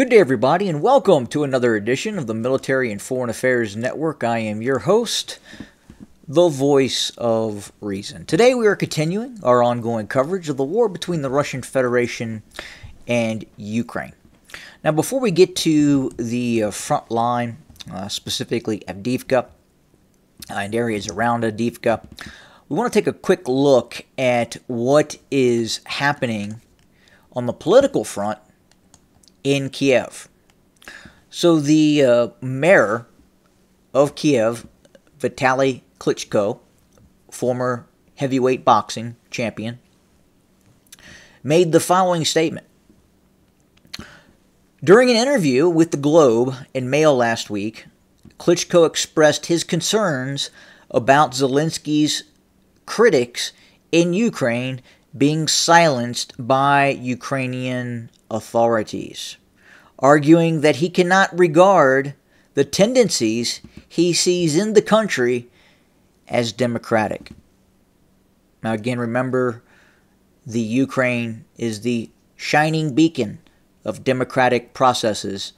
Good day, everybody, and welcome to another edition of the Military and Foreign Affairs Network. I am your host, the voice of reason. Today we are continuing our ongoing coverage of the war between the Russian Federation and Ukraine. Now, before we get to the front line, specifically Avdiivka and areas around Avdiivka, we want to take a quick look at what is happening on the political front in Kiev. So the mayor of Kiev, Vitaly Klitschko, former heavyweight boxing champion, made the following statement. During an interview with the Globe and Mail last week, Klitschko expressed his concerns about Zelensky's critics in Ukraine being silenced by Ukrainian authorities, arguing that he cannot regard the tendencies he sees in the country as democratic. Now again, remember, the Ukraine is the shining beacon of democratic processes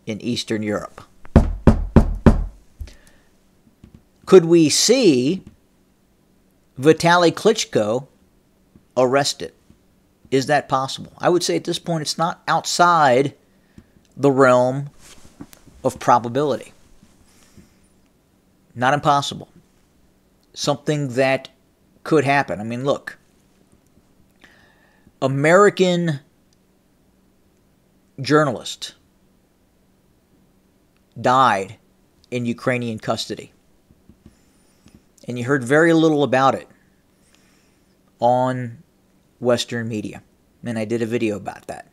in Eastern Europe. Could we see Vitaly Klitschko arrested? Is that possible? I would say at this point it's not outside the realm of probability. Not impossible. Something that could happen. I mean, look. American journalist died in Ukrainian custody. And you heard very little about it on Western media, and I did a video about that.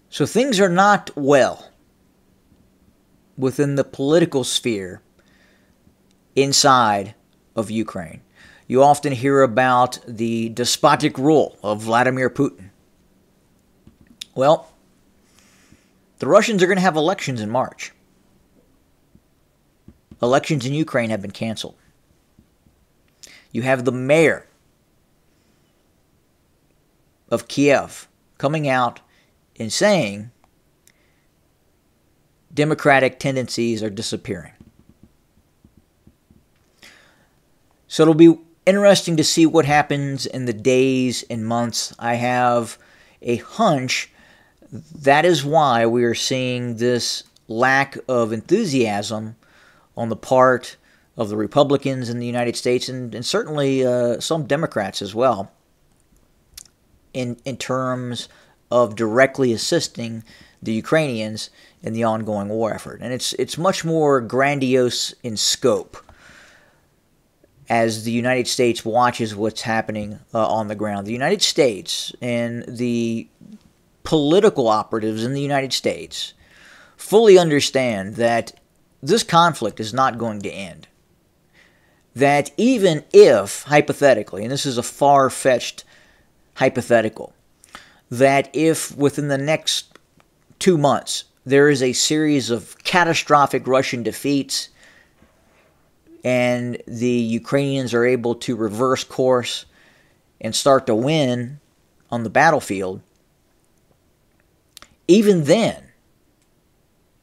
So things are not well within the political sphere inside of Ukraine. You often hear about the despotic rule of Vladimir Putin. Well, the Russians are going to have elections in March. Elections in Ukraine have been canceled. You have the mayor of Kiev coming out and saying democratic tendencies are disappearing. So it'll be interesting to see what happens in the days and months. I have a hunch that is why we are seeing this lack of enthusiasm on the part of the Republicans in the United States and certainly some Democrats as well, in terms of directly assisting the Ukrainians in the ongoing war effort. And it's much more grandiose in scope as the United States watches what's happening on the ground. The United States and the political operatives in the United States fully understand that this conflict is not going to end. That even if, hypothetically, and this is a far-fetched hypothetical, that if within the next 2 months there is a series of catastrophic Russian defeats and the Ukrainians are able to reverse course and start to win on the battlefield, even then,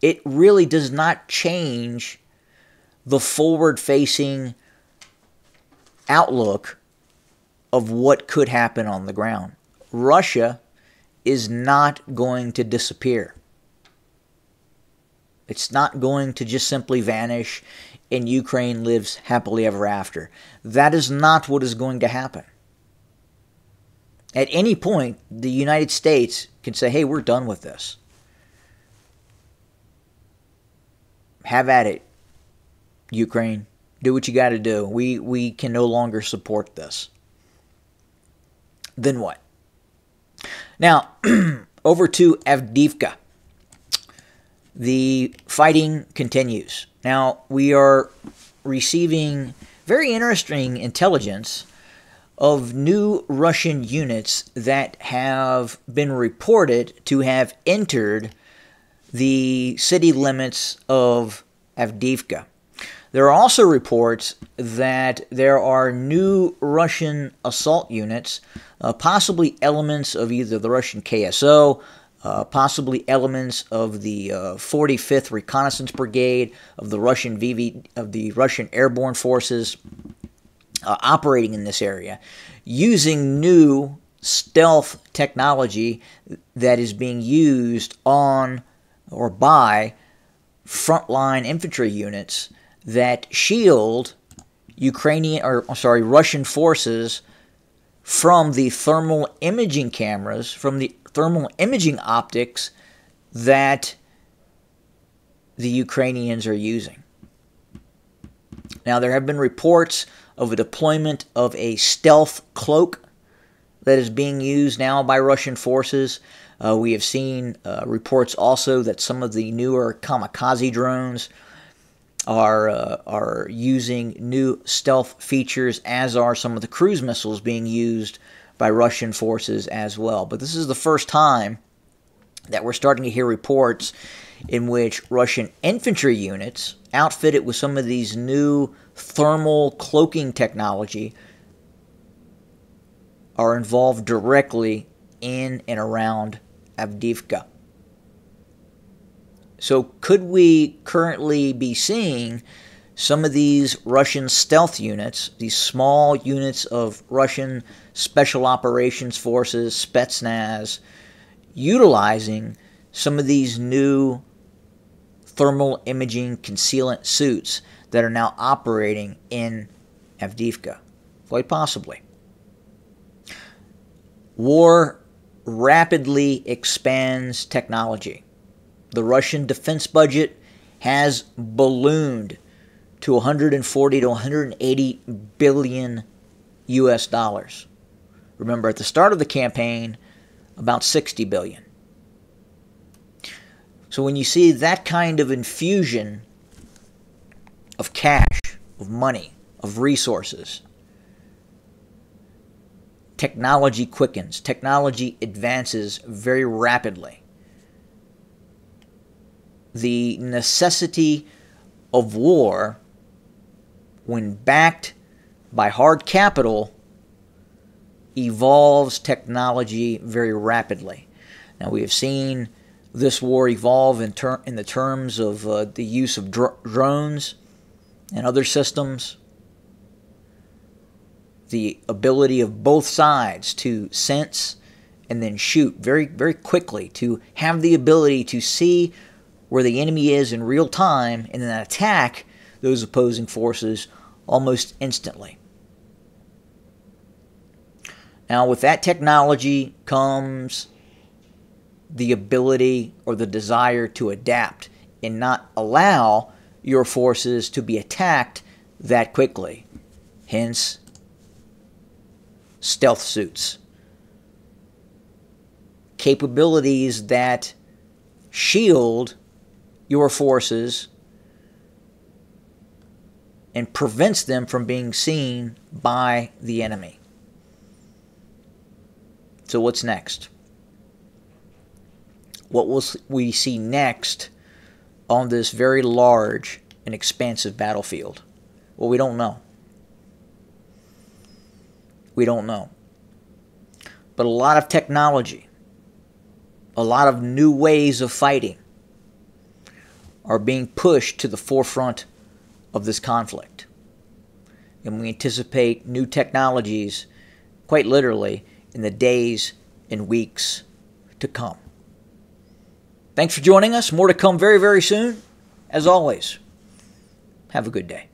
it really does not change the forward-facing outlook of what could happen on the ground. Russia is not going to disappear. It's not going to just simply vanish and Ukraine lives happily ever after. That is not what is going to happen. At any point, the United States can say, hey, we're done with this. Have at it, Ukraine. Do what you got to do. We can no longer support this. Then what? Now, over to Avdiivka. The fighting continues. Now, we are receiving very interesting intelligence of new Russian units that have been reported to have entered the city limits of Avdiivka. There are also reports that there are new Russian assault units, possibly elements of either the Russian KSO, possibly elements of the 45th Reconnaissance Brigade of the Russian Airborne Forces operating in this area, using new stealth technology that is being used on or by frontline infantry units that shield Russian forces from the thermal imaging cameras, from the thermal imaging optics that the Ukrainians are using. Now, there have been reports of a deployment of a stealth cloak that is being used now by Russian forces. We have seen reports also that some of the newer kamikaze drones are using new stealth features, as are some of the cruise missiles being used by Russian forces as well. But this is the first time that we're starting to hear reports in which Russian infantry units, outfitted with some of these new thermal cloaking technology, are involved directly in and around Avdiivka. So could we currently be seeing some of these Russian stealth units, these small units of Russian Special Operations Forces, Spetsnaz, utilizing some of these new thermal imaging concealment suits that are now operating in Avdiivka? Quite possibly. War rapidly expands technology. The Russian defense budget has ballooned to 140 to 180 billion US dollars. Remember, at the start of the campaign, about 60 billion. So when you see that kind of infusion of cash, of money, of resources, technology quickens, technology advances very rapidly. The necessity of war, when backed by hard capital, evolves technology very rapidly. Now, we have seen this war evolve in the terms of the use of drones and other systems, the ability of both sides to sense and then shoot very, very quickly, to have the ability to see where the enemy is in real time and then attack those opposing forces almost instantly. Now, with that technology comes the ability or the desire to adapt and not allow your forces to be attacked that quickly. Hence, stealth suits. Capabilities that shield your forces and prevents them from being seen by the enemy. So what's next? What will we see next on this very large and expansive battlefield? Well, we don't know. We don't know. But a lot of technology, a lot of new ways of fighting are being pushed to the forefront of this conflict. And we anticipate new technologies, quite literally, in the days and weeks to come. Thanks for joining us. More to come very, very soon. As always, have a good day.